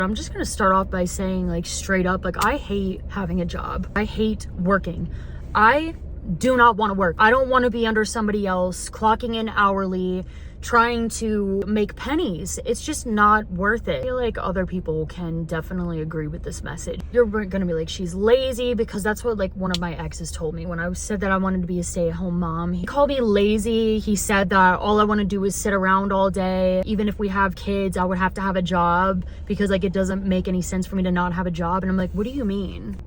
I'm just gonna start off by saying, like, straight up, like, I hate having a job. I hate working. I do not want to work. I don't want to be under somebody else, clocking in hourly, trying to make pennies. It's just not worth it. I feel like other people can definitely agree with this message. You're gonna be like, she's lazy, because that's what, like, one of my exes told me when I said that I wanted to be a stay-at-home mom. He called me lazy. He said that all I want to do is sit around all day. Even if we have kids, I would have to have a job, because, like, it doesn't make any sense for me to not have a job. And I'm like, what do you mean?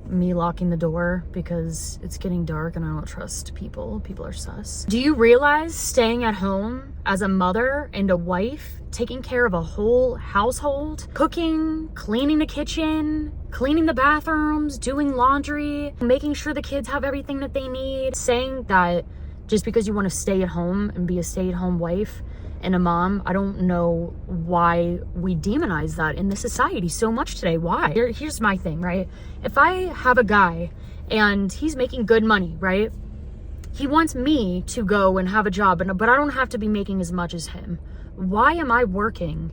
Me locking the door because it's getting dark and I don't trust people. People are sus. Do you realize staying at home as a mother and a wife, taking care of a whole household, cooking, cleaning the kitchen, cleaning the bathrooms, doing laundry, making sure the kids have everything that they need, saying that just because you want to stay at home and be a stay-at-home wife and a mom, I don't know why we demonize that in this society so much today. Why? Here's my thing, right? If I have a guy and he's making good money, right? He wants me to go and have a job, but I don't have to be making as much as him. Why am I working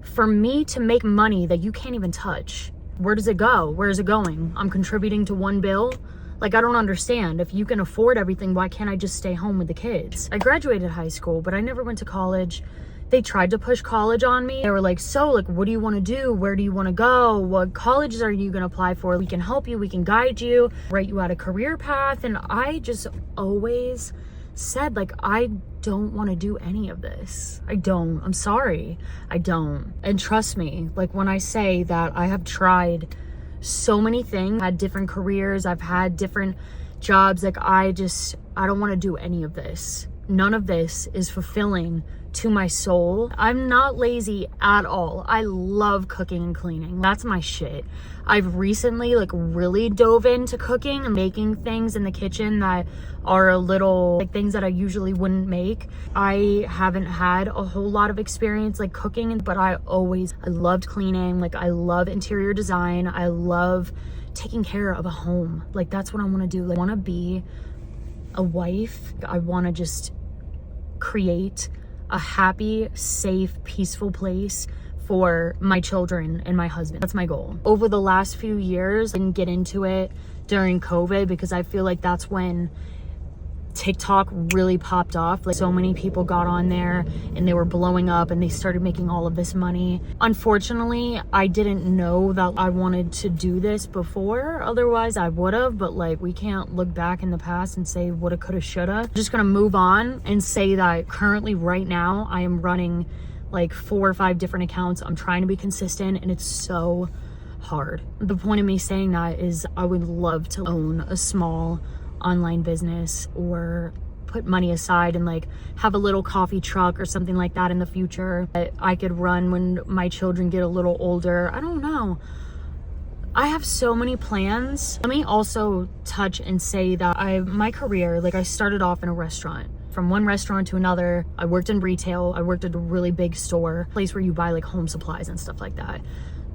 for me to make money that you can't even touch? Where does it go? Where is it going? I'm contributing to one bill. Like, I don't understand. If you can afford everything, why can't I just stay home with the kids? I graduated high school, but I never went to college. They tried to push college on me. They were like, so, like, what do you want to do? Where do you want to go? What colleges are you going to apply for? We can help you. We can guide you, write you out a career path. And I just always said, like, I don't want to do any of this. I don't. I'm sorry. I don't. And trust me, like, when I say that I have tried so many things, had different careers, I've had different jobs, like, I don't want to do any of this. None of this is fulfilling to my soul. I'm not lazy at all. I love cooking and cleaning. That's my shit. I've recently, like, really dove into cooking and making things in the kitchen that are a little, like, things that I usually wouldn't make. I haven't had a whole lot of experience, like, cooking, but I loved cleaning. Like, I love interior design. I love taking care of a home. Like, that's what I want to do. Like, I want to be a wife. I want to just create a happy, safe, peaceful place for my children and my husband. That's my goal. Over the last few years, I didn't get into it during COVID because I feel like that's when TikTok really popped off. Like, so many people got on there and they were blowing up and they started making all of this money. Unfortunately, I didn't know that I wanted to do this before. Otherwise, I would have, but, like, we can't look back in the past and say woulda, coulda, shoulda. I'm just gonna move on and say that currently, right now, I am running like 4 or 5 different accounts. I'm trying to be consistent and it's so hard. The point of me saying that is I would love to own a small online business or put money aside and, like, have a little coffee truck or something like that in the future that I could run when my children get a little older. I don't know. I have so many plans. Let me also touch and say that my career, like, I started off in a restaurant. From one restaurant to another, I worked in retail. I worked at a really big store, place where you buy, like, home supplies and stuff like that.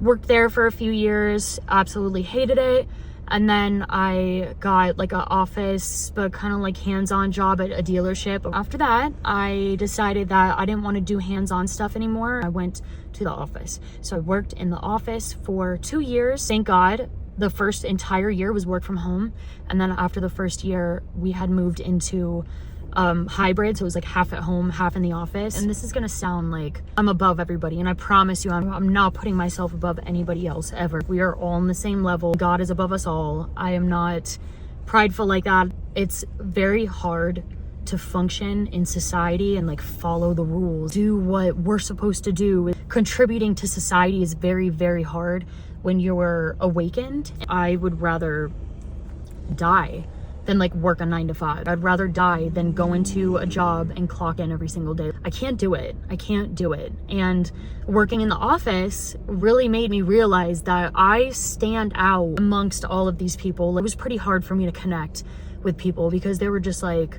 Worked there for a few years, absolutely hated it. And then I got, like, an office, but kind of like hands-on job at a dealership. After that, I decided that I didn't want to do hands-on stuff anymore. I went to the office. So I worked in the office for 2 years. Thank God, the first entire year was work from home. And then after the first year, we had moved into hybrid, so it was like half at home, half in the office. And this is gonna sound like I'm above everybody, and I promise you I'm not putting myself above anybody else ever. We are all on the same level. God is above us all. I am not prideful like that. It's very hard to function in society and, like, follow the rules, do what we're supposed to do. Contributing to society is very, very hard when you're awakened. I would rather die than, like, work a 9 to 5. I'd rather die than go into a job and clock in every single day. I can't do it. I can't do it. And working in the office really made me realize that I stand out amongst all of these people. It was pretty hard for me to connect with people because they were just like,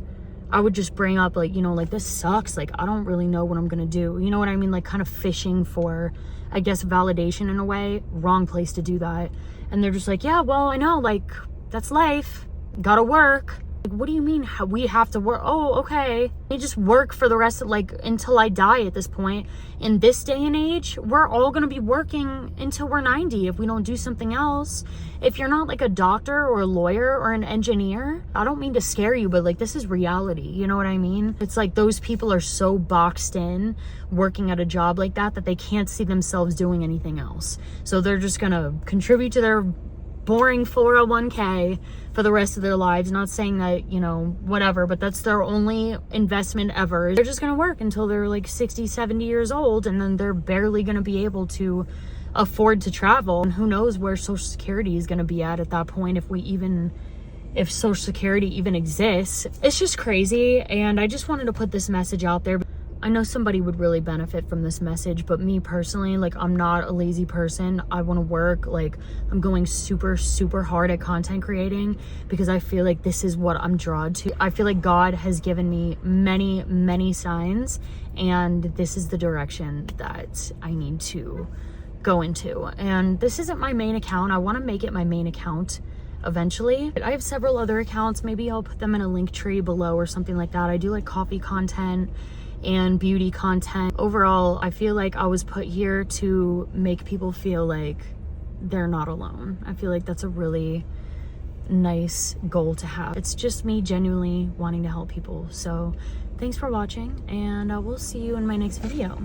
I would just bring up, like, you know, like, this sucks. Like, I don't really know what I'm gonna do. You know what I mean? Like, kind of fishing for, I guess, validation in a way. Wrong place to do that. And they're just like, yeah, well, I know, like, that's life. Gotta work. Like, what do you mean we have to work? Oh, okay. You just work for the rest of, like, until I die at this point. In this day and age, we're all going to be working until we're 90 if we don't do something else. If you're not like a doctor or a lawyer or an engineer, I don't mean to scare you, but like, this is reality. You know what I mean? It's like those people are so boxed in working at a job like that they can't see themselves doing anything else. So they're just going to contribute to their boring 401k for the rest of their lives. Not saying that, you know, whatever, but that's their only investment ever. They're just going to work until they're like 60, 70 years old, and then they're barely going to be able to afford to travel. And who knows where Social Security is going to be at that point, if Social Security even exists. It's just crazy, and I just wanted to put this message out there. I know somebody would really benefit from this message, but me personally, like, I'm not a lazy person. I want to work. Like, I'm going super, super hard at content creating because I feel like this is what I'm drawn to. I feel like God has given me many, many signs, and this is the direction that I need to go into. And this isn't my main account. I want to make it my main account eventually. I have several other accounts. Maybe I'll put them in a link tree below or something like that. I do like coffee content and beauty content. Overall, I feel like I was put here to make people feel like they're not alone. I feel like that's a really nice goal to have. It's just me genuinely wanting to help people. So thanks for watching, and I will see you in my next video.